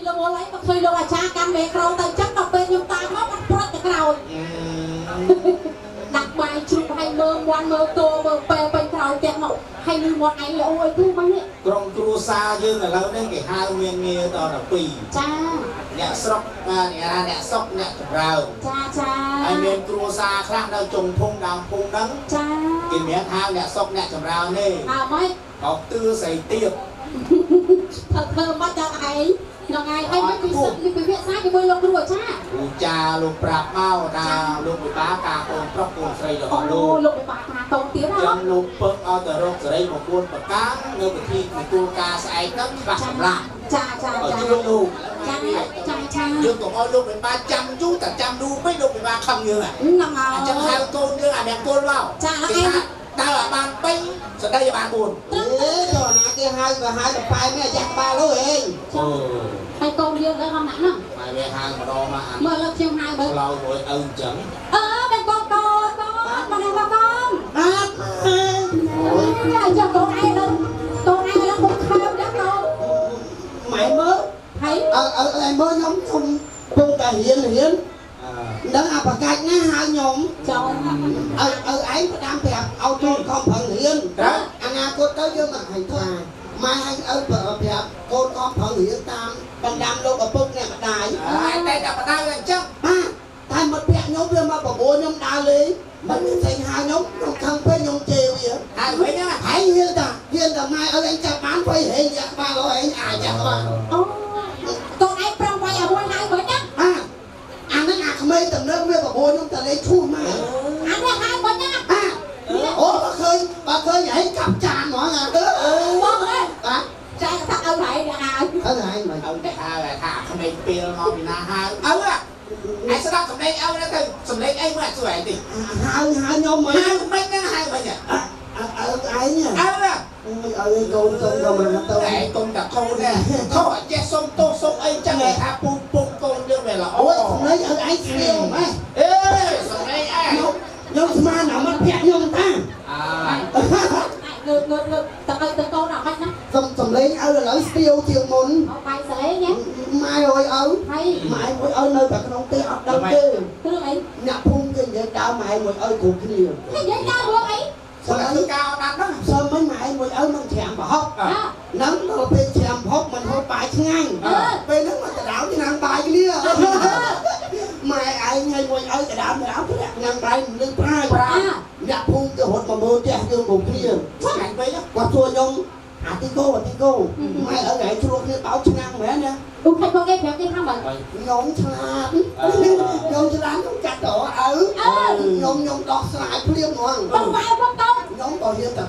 លោកអូនឯងមកឃើញលោកអាចារ្យកាន់មេក្រូទៅចឹងដល់ពេលខ្ញុំតាមមកបាត់ប្រត់ទៅក្រោយដាក់បាយជ្រូកឲ្យមើលមាន់មើលគោមើលពេលពេញក្រោយផ្ទះមកហើយនឹងមាត់ឯងលោកអើយទូមកនេះក្រុមគ្រួសារយើងឥឡូវនេះគេហៅមានងារដល់12ចាអ្នកស្រុកអ្នកស្រុកអ្នកចម្រើនចាហើយមានគ្រួសារខ្លះនៅចុងភូមិដើមភូមិហ្នឹងចាគេមានហៅអ្នកស្រុកអ្នកចម្រើនទេហៅម៉េចអត់ទឿស្រីទៀតធ្វើមកដល់ឯងដល់ឯងហើយមិនពិសេសពីវិភាសាជាមួយលោកគ្រូអាចារ្យគ្រូចាលោកប្រាប់មកថាលោកពិបាការកូនប្រុសកូនស្រីរបស់លោកពិបាការកូនទៀតហ៎ចឹងលោកពឹងឲ្យតែរកសេរីមក4ប្រការនៅពិធីទទួលការស្អែកហ្នឹងច្បាស់សម្រាប់ចាជួយលោកចាយើងកុំឲ្យលោកពិបាចាំយូរតែចាំយូរពេកលោកពិបាខឹងយើងហ្នឹងហើយអញ្ចឹងហៅកូនយើងអាអ្នកគល់មកចាហើយឯងដើរឲ្យបាន3ស្ដីឲ្យបាន4ទៅណាគេហៅក៏ហៅតែប៉ែនេះចាស់ក្បាលនោះហេហើយកូនយើងទៅហ្នឹងណាម៉ែវាហៅម្ដងមកមើលលើខ្ញុំហៅមើលឡោរួយឪអញ្ចឹងតែកូនមកនេះមកកូនអត់អញ្ចឹងកូនឯងឡើងមុខខោចឹងកូនម៉ែមើលហើយឯមើលខ្ញុំពងតែរៀនដឹងអាប្រកាច់ណាហៅខ្ញុំចូលឯងផ្ដាំប្រាប់ឲ្យចូលខំប្រឹងរៀនអនាគតទៅយើងមិនឲ្យថាម៉ែឲ្យប្រាប់កូនខំប្រឹងរៀនតាមបណ្ដាំលោកឪពុកអ្នកម្ដាយតែតែម្ដាយអញ្ចឹងតែមិត្តភក្តិខ្ញុំវាមកបបួលខ្ញុំដើរលេងមិនមានស្អីហៅខ្ញុំខឹងពេកខ្ញុំជេរវាហើយវិញហ្នឹងហើយហ៊ានតែម៉ែឲ្យឯងចាប់បានទៅហេងយ៉ាក់បានឲ្យឯងអាចចាប់បានអូកូនឯងប្រឹងវាយឲ្យមួយហៅវិញណាអាហ្នឹងអាក្មេងតំណឹងវាបបួលខ្ញុំតែលេងឈូសម៉ែអានេះហៅវិញណាអូបើឃើញឯងកាប់ចានហ្មងបងអើចាថាឪហៃហៅមិនឪតែហៅថាក្មេងពីលមកពីណាហៅឪឯងស្ដាប់សម្លេងឪទៅសម្លេងអីមើលជួយឯងតិចហៅខ្ញុំមកហៅមិនហ្នឹងហៅវិញឯងឪកូនសុំទៅមកទៅឯងកូនតាកូនទេខុសចេះសុំទោសសុំអីចឹងគេថាពុកកូនយើងវាល្អអូយសម្លេងឲ្យឯងស្គាល់ម៉េចសម្លេងឯងខ្ញុំស្មានអាមិត្តភក្តិខ្ញុំតាងើតតើទៅកូនអត់ហ្នឹងសំលេងឲ្យឥឡូវស្ទាវជាងមុនបាយសលេងម៉ែអើយឪម៉ែមួយឪនៅតែក្នុងផ្ទះអត់ដឹងទេព្រោះអីអ្នកភូមិគេនិយាយដើមម៉ែមួយឪគ្រប់គ្នានិយាយដើមរឿងអីសម្រាប់ការអត់ដាក់ហ្នឹងសើមិញម៉ែមួយឪនឹងច្រាំប្រហុកហ្នឹងដល់ពេលច្រាំប្រហុកមិនហូបបាយឆ្ងាញ់ពេលហ្នឹងមកដៅឆ្នាំងបាយគ្នាម៉ែឯងហើយមួយឪដៅឆ្នាំងបាយនឹងប្រាអ្នកភូមិទៅរត់មកមើលផ្ទះយើងគ្រប់គ្នាឆ្ងាញ់ពេកគាត់សួរខ្ញុំអាទីកូម៉ែឪឯងជ្រួលគ្នាបោកឆ្នាំងមែនណាទូខេបងគេប្រាប់គេថាមិនខ្ញុំឆ្លាតខ្ញុំចាត់តើឪខ្ញុំដោះស្រាយភ្លាមហ្មងបងម៉ែបងកូនខ្ញុំបើហ៊ានតែ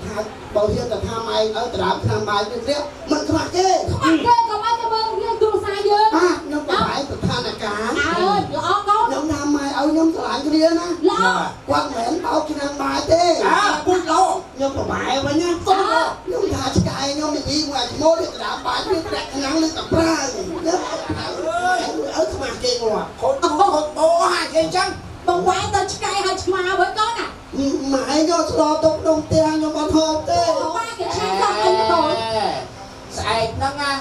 ថាម៉ែឪដៅឆ្នាំបាយទៀតទៀតមិនខ្វះគេក៏ឲ្យទៅមើលរឿងគ្រួសារយើងខ្ញុំប្រហែលស្ថានភាពល្អកូនខ្ញុំថាម៉ែឪខ្ញុំឆ្លាញ់គ្នាណាគាត់មិនមែនបោកឆ្នាំបាយទេពុជលោខ្ញុំប្រហែលវិញណាខ្ញុំថាឆ្កែខ្ញុំនិយាយមកឈ្មោះនេះដៅបាយនេះប្រាក់ឆ្នាំងលើតែប្រើឪខ្មាស់គេគាត់ខូចបោហាគេអញ្ចឹងបងវាយទៅឆ្កែហើយឆ្មាវិញកូនណាម៉ែយកស្លោទុកក្នុងផ្ទះខ្ញុំអត់ហូបទេបាទគេឆ្កែដល់អីកូនស្អែកហ្នឹងណានិ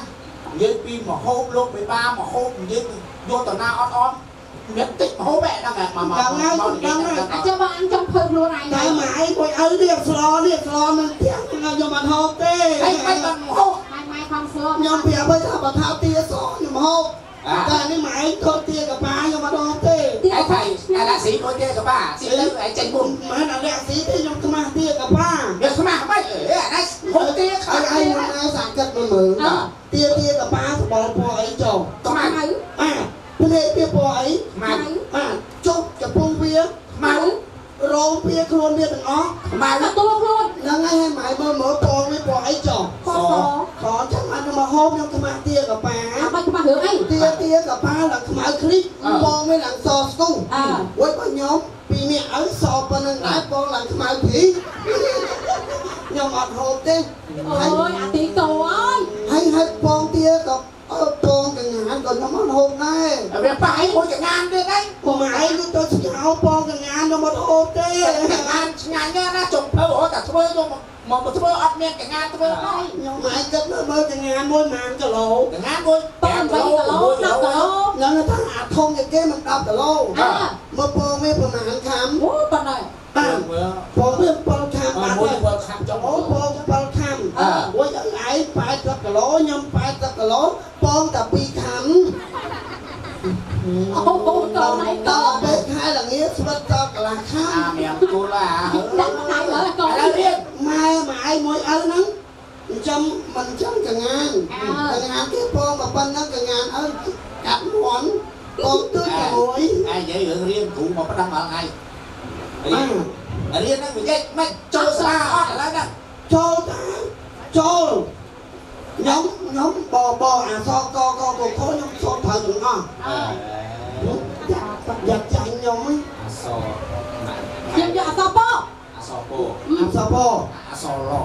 យាយពីមហូបលោកបេបាមហូបនិយាយយកតាណាអត់មានតិចមហូបហ្នឹងមកអាចបងអញចង់ភើខ្លួនឯងតែម៉ែមួយឪនេះស្លោនឹងផ្ទះខ្ញុំអត់ហូបទេហើយមិនបានមហូបម៉ែខំស្លោខ្ញុំប្រាប់ថាបើថាទាសខ្ញុំហូបតែនេះម៉ែថតទាកប៉ាខ្ញុំអត់ហូបទេឯថៃអាឡាស៊ីមួយទាកប៉ាស៊ីទៅឯចេញមុនម៉ែអាឡាស៊ីទេខ្ញុំខ្មាស់ទាកប៉ាវាខ្មាស់មិនអានេះហូបទាខើឯងមកសាកិតមើលទាកប៉ាសបល់ពណ៌អីចុះខ្មាស់ភ្នែកវាពណ៌អីខ្មាស់ចុះចំពោះវាខ្មាស់រោមវាខ្លួនវាទាំងអស់ម៉ែទទួលខ្លួនហ្នឹងហើយម៉ែមើលពណ៌វាពណ៌អីចុះសចាំអត់មកហូបខ្ញុំខ្មាស់ទាកប៉ាអត់ខ្មាស់រឿងអីទាកប៉ាឡើងខ្មៅគ្រីកបងវាឡើងសស្ទុះវិញបើខ្ញុំពីនេះឪសប៉ុណ្្នឹងដែរបងឡើងខ្មៅគ្រីកខ្ញុំអត់ហូបទេអូយអាទីតោអើយហើយបងទាកពងកងានក៏ខ្ញុំអត់ហូបដែរវាប៉ៃមួយកងានទៀតហ្នឹងម៉ែគឺទៅស្កោពងកងានខ្ញុំអត់ហូបទេកងានឆ្ងាញ់ណាស់ចំភៅអូតែធ្វើយកមកធ្វើអត់មានកងានធ្វើហើយខ្ញុំម៉ែគិតមើលកងាន1 ម៉ានគីឡូកងាន1 5 គីឡូ ធំជាងគេមិន10គីឡូមកពងវាប្រហែលខាំ អូប៉ុណ្ណឹង បាទពងវា7ខាំបាទ មួយវល់ខាំចុង អូពង7ខាំអូយឲ្យឯង80គីឡូខ្ញុំ80គីឡូពងតែ2ខាំ អូតណៃក ដល់ពេលខែល្ងាស្វិតដល់កន្លះខាំ មានគូឡា ដាក់ណៃលើកូន ហើយរៀន ម៉ែមួយឪហ្នឹងចាំមិនចាំកងានកងានគេពងមកប៉ុណ្ណឹងកងានឪកាត់មាន់ពងទើជាមួយ ai vậy rồi riêng cụ một cái đâm ở ngay riêng nó bị cái mấy châu xa ót lại đó ចូលតាចូលខ្ញុំបអាសកកខខ្ញុំសូមត្រូវទាំងអស់យ៉ាចាញ់ខ្ញុំហ៎ so ខ្ញុំយកអសពោ so po អាសប so lo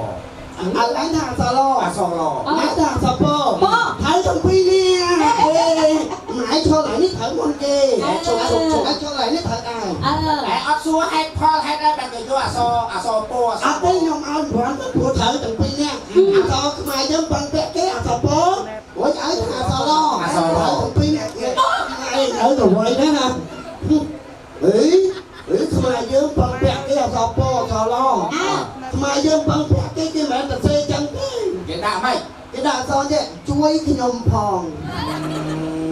អើឯងថាអាសឡ so lo ម៉ែថាអាសបត្រូវទាំងពីរនេះម៉ែចូលហើយនេះត្រូវមុនគេចូលហើយនេះត្រូវឯង ai ót xua hay Paul hay đây bạn người vô so po អត់ទេខ្ញុំឲ្យប្រន់ទៅព្រោះត្រូវទាំងពីរនេះអាសខ្មែរយើងបងពាក់គេអាសបអូយឲ្យថាអាសឡទាំងពីរនេះឯងត្រូវទៅវិញណាណាខ្មែរយើងបងពាក់គេអាសបអាសឡខ្មែរយើងបងពាក់គេគេមិនតែសេចឹងទេ cái đạo mày គេដាក់អសទេជួយខ្ញុំផង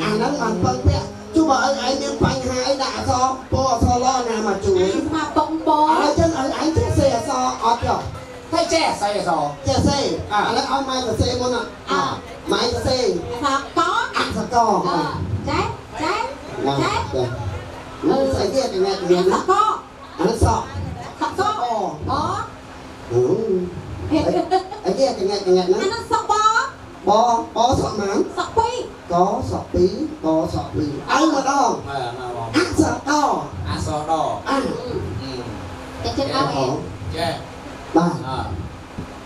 អាហ្នឹងមិនបងពាក់ជួបឲ្យឯងមានបញ្ហាអីដាក់អសពអសឡណាមកជួយ មកបងបង អញ្ចឹងឲ្យឯងចេះសេអសអត់ចុះ thấy trẻ say so ចេះសេឥឡូវឲ្យម៉ែទៅសេមុនម៉ែទៅសេ សកក អាសក ចែចែ ស្អីគេកញ្ញា មានសកក អានេះសក់ សកកអូ អីគេកញ្ញា អា ហ្នឹង នោះសកប បសក់ម៉ាន សកពីរ កសក់2កសក់2ឲ្យម្ដង អាសក so đỏ តែជិតឲ្យ che បាទ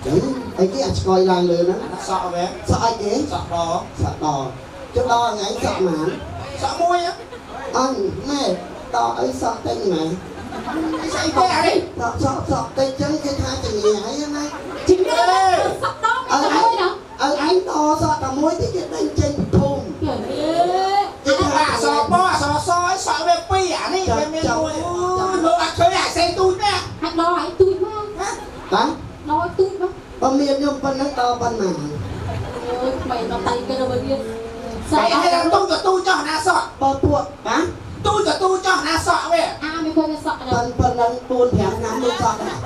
ចឹងអីគេអាចស្គយឡើងលើហ្នឹង sọ về សក់អីគេ sọ bò សក់ដចុះដល់ថ្ងៃសក់ម៉ាន sọ muôi á អញម៉ែដអីសក់តែម៉ែ say cái đi សក់តែចឹងគេថាចងាយណា ជីនេះសកដងទៅមួយណា ឲ្យឯងដសក់តែមួយទីគេដេញចេញភូមិ យេ à sọ bò sọ sói sọ về pi à đi về miền muôi mưa à khơi à say tôi nè ហាក់ដល់ឲ្យទូចមក បាទ ដល់ទូចមក បើមានខ្ញុំប៉ុណ្ណឹងដល់ប៉ុណ្ណា អើយថ្មីដល់តៃគេទៅវិញសក់ cái hay là tôi cho na sọ បើពួកបាទ tôi cho na sọ về អាមិនឃើញសក់ទេ ប៉ុណ្ណឹង4 5ឆ្នាំលោកសក់ដែរ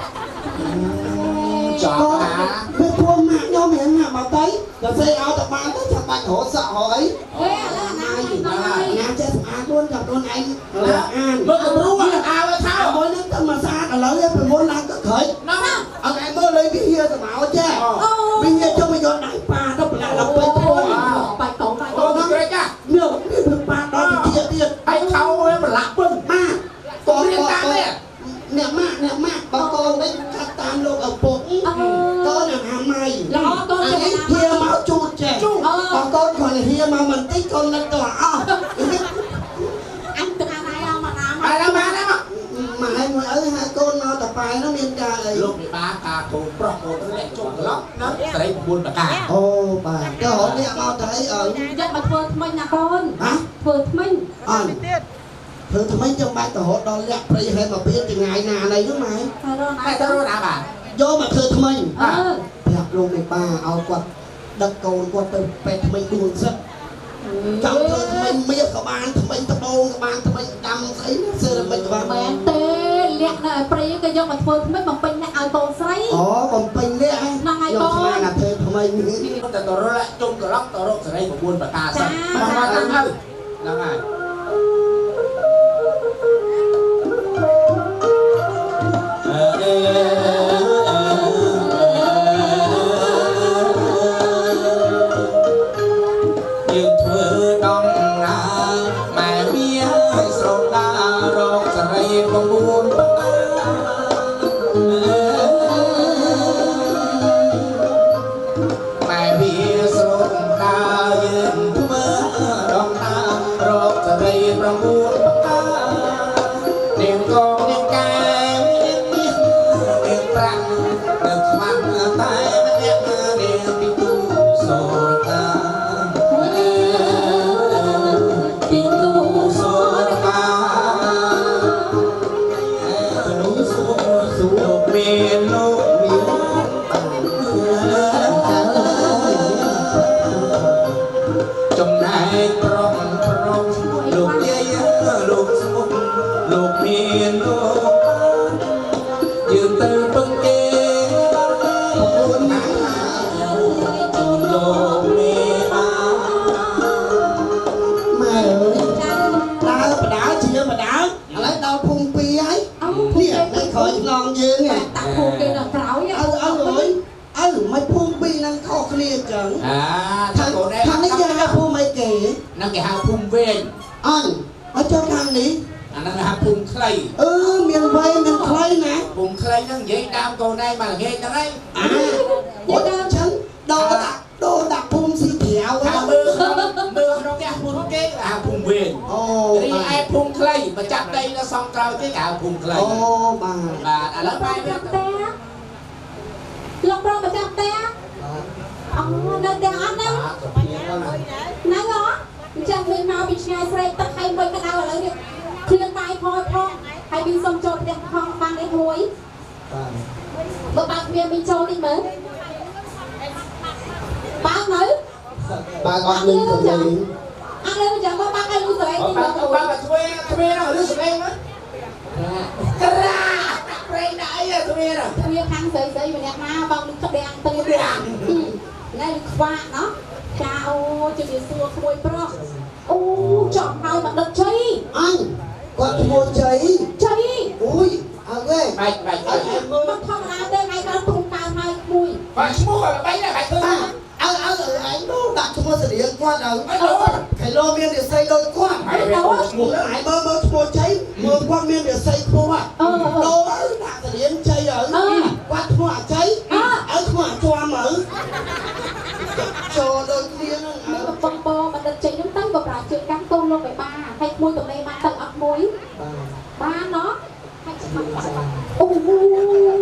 chọn à ពេលពួកម៉ាក់ខ្ញុំរៀងណាមកទៅទៅសេឲ្យតែបានទៅចាំបាច់រកសក់រកអី អេឥឡូវណាណាចេះស្អាតខ្លួនចាំខ្លួនឯងអាន mưa cầm rú à à với ថា thao មួយនឹងទៅមកស្អាតឥឡូវនេះពីមុនឡើងទៅក្រោយ nó អត់ឯងមើលលេងវិហារទៅមកចេះវិហារចុះមកយកដៃប៉ាទៅប្រឡាក់ដល់ពេញខ្លួន បាច់កោបាច់កោ tôi cái cha នេះគឺប៉ាដល់វិហារទៀត ai thao với mà lạc bưng ម៉ា tôi liên tam đấy អ្នកម៉ាក់បើកូននេះកាត់តាមលោកឪពុកកូនអាម៉ៃនេះហៀមកជូតចេះបើកូនគាត់ហៀមកមិនតិចកូននឹកទៅអស់ អញទៅអាណៃអមកអា ai làm mà đấy mà ម៉ែមួយឪហើយកូនមកតប៉ែនោះមានការអី lúc bị ba ta thù pro một cái lệ chung lắm nó đấy buôn bạc cả អូបាទទៅរកអ្នកមកទៅអីឪ យកមកធ្វើថ្មិញណាកូន ហ៎ ធ្វើថ្មិញ អត់ធ្វើថ្មីចាំបាច់ទៅរកដល់លាក់ព្រៃហេតុមកពៀនចងាយណាណីនោះម៉ែ ហើយរណា ai tao đâu đã bà យកមកធ្វើថ្មី អឺ ប្រាប់លោកមេបាឲ្យគាត់ដឹកកូនគាត់ទៅពេទ្យថ្មី4សិតចង់ធ្វើថ្មីមាសក៏បានថ្មីដបងក៏បានថ្មីដាំស្អីសើមិនក៏បាន មែនទេលាក់នៅឲ្យព្រៃគេយកមកធ្វើថ្មិញបំពេញអ្នកឲ្យកូនស្រី អូបំពេញលាក់ខ្ញុំស្មានថាធ្វើថ្មី nó tao tao lại chung cái lóc tao đâu sẽ của buôn bạc cả sao mà tăng hơn là ngàiយើងធ្វើដំណើរម៉ែវាស្រដារកសរី9បកាម៉ែវាស្រដាយើងធ្វើដំណើររកសរី9បកានាងកងនាងកែនាងមាសនាងប្រាក់នៅខ្មាំងតែម្នាក់នាងពីទូសូរតា ពីទូស นั่งแกหาพุ่มเวน อันเอาเจ้าทางนี้ อันนั้นหาพุ่มใคร เมียนไว้เมียนใครนะ พุ่มใครนั่งยัยตามตัวได้มาเงี้ยจังไง โอ้ฉันโดดักภูมิสีเขียว หามือน้องแกพุ่มเก๊กหาพุ่มเวน โอ้ รีไอพุ่มใครมาจับได้แล้วซองเราที่หาพุ่มใคร โอ้มา อะไรไป ไป เนี่ย จับแต่ลองมาจับแต่อ๋อนั่นแต่อันนั้นนั่นเหรอจังเป็นมาเป็นชายใส่ตะไคร้ใบกระดาษอะไรเนี่ยเคลื่อนตายพอให้เป็นสมโจทย์เด็กห้องฟังได้หวยบางเมียมีโจทย์อีกไหมบางไหน bà con linh của mình ăn lên chẳng có bác ai luôn rồi anh ba thuê nó lưu sụp em á ra đây đại à thuê rồi thuê khăn sợi sợi mà đẹp ma bằng được đèn từ đèn này được qua nó cao cho địa xua khôi pro ô chọn hai mặt đất chơi anh con mua cháy chơi ui ghê mày mà không làm đây ngày nó tung cao hai mùi và mua là bánh là bánh thương anh đâu đặt cho mua sợi điện qua đâu phải lo miên để xây đôi qua hải mơ mua cháy mơ qua miên để xây khu à đâu đặt sợi điện cháy ở qua thua cháy ở thua cho mở cho đôi miên bông bò mà đất cháy nó tới vào lại chuyện cắn tôm luôn phải ba hay mùi tụi này mà tận ấp muối ba nó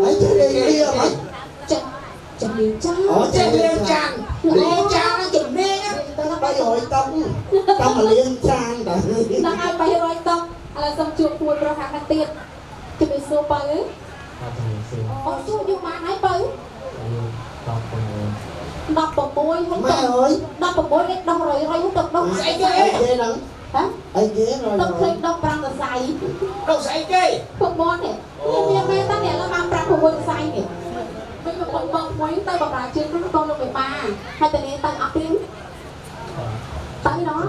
ấy chơi đây kia mà chẳng liều trang trên lên trang nó chuẩn mê á nó bay rồi tâm mà liên trang đã nó ai bay rồi tâm là xong chuột mùi pro hàng tiền thì bị xô bay xô vô mà hãy bay đọc vào môi không ơi đọc vào môi đọc rồi không đọc đâu sấy ghê lắm hả ai ghê rồi đọc thêm đọc bằng là dài đâu sấy kê không món này nhưng mà ta này là bằng bằng của môi dài này bây giờ còn bằng môi tay bằng là trên cái con nó phải ba hai tay này tay áp tiếng tay đó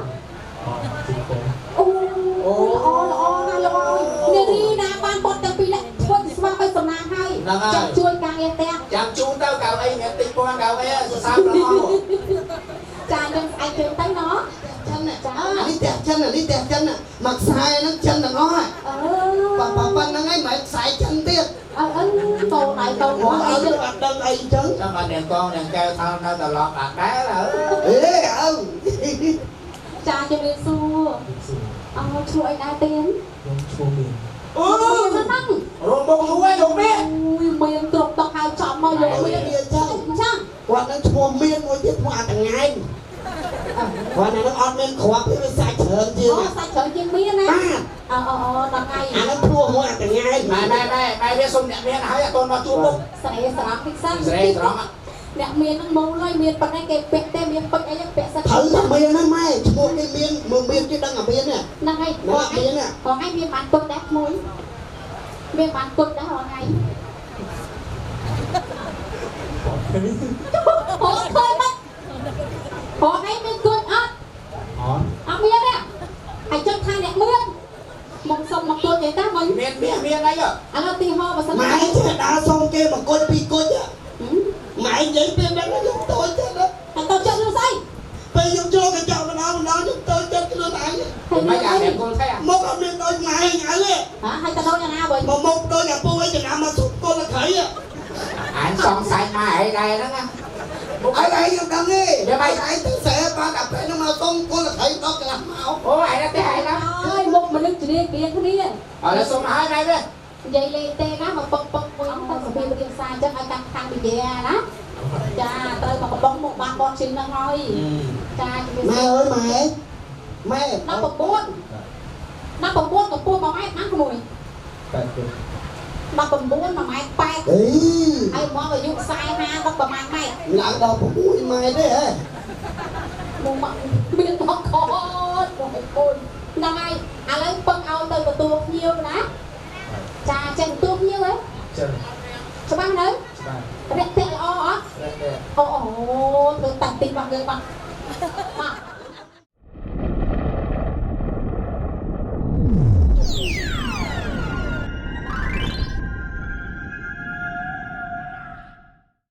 là rồi nè đi nè ban bột tập pi lại thôi mà phải sầm nang hay chặt chui càng em te chạm chuông tao cào ấy nghe tinh qua cào ấy sao nó trà nên ai chơi tay nó chân này đi tẹt chân này mặc sai nó chân là nó và nó ngay mà sai chân tiệt tô này tô của ai chứ đơn ai chân sao mà đèn con đèn keo tao nó tao lọt bạc đá là ê trà cho nên xu chui đá tiếng nó năng rồi bông xuống ấy dùng biết miền tục tộc hai chọn mà dùng miền chăng qua nó chua miên ngồi tiếp qua thằng ngay qua nó on miên khóa cái sai chớn chưa sai chớn chưa miên nè đằng ngày nó chua qua thằng ngay mày biết sung nhẹ miên hãy là con nó chua bông sẽ sắm thích sắc sẽ đó nè miền nó mông lôi miền bên đây cái bẹt tem miền bên đây bẹt sắc thử thằng miền nó mai chua cái miền chứ đang ở miền nè đằng ngày còn hai miền bán tuần đắt muối miền bán tuần đã hồi ngày họ khơi mất họ hay miền tuần miền nè hãy chân thay nè miền mong xong mặc tuần vậy ta mình miền đấy rồi anh ti ho và sân mày đã xong kia mà coi pi coi chứ mày vậy bên đó nó giúp tôi chứ đó anh tao chân nó say bây giờ cho cái chậu nó giúp tôi chân nó tại mấy nhà đẹp con thấy à một ông đi tôi mày ngại đi hả hai tao đâu nhà nào vậy một đôi nhà cô ấy thì nào mà sụp cô là khởi à anh xong sai mai ở đây đó nha ở đây không đừng đi để mày thấy tôi sẽ ba đập cái nó mà tung cô là khởi đó cái làm mạo ủa mày nó thế lắm ơi một mình đứng kia kia cái đi là xong hai đây đi vậy lên tê đó mà bông bông bông tao sẽ bị cái sai chắc ai căng căng bị dè đó cha tới mà bông một bàn bọt xin nó thôi cha mẹ ơi mẹ nó bông buôn còn buôn mà mày mắng cái mùi nó bông buôn mà mày bay ai mua mà dùng sai ha nó bông mang mày là đâu cũng mũi mày đấy hả mua mà biết nó khó rồi ôi năm nay à lấy bông ao từ tuột nhiều đó cha trên tuột nhiều ấy cho bác nữa rét tệ o á ồ tôi tặng tiền bằng người bằng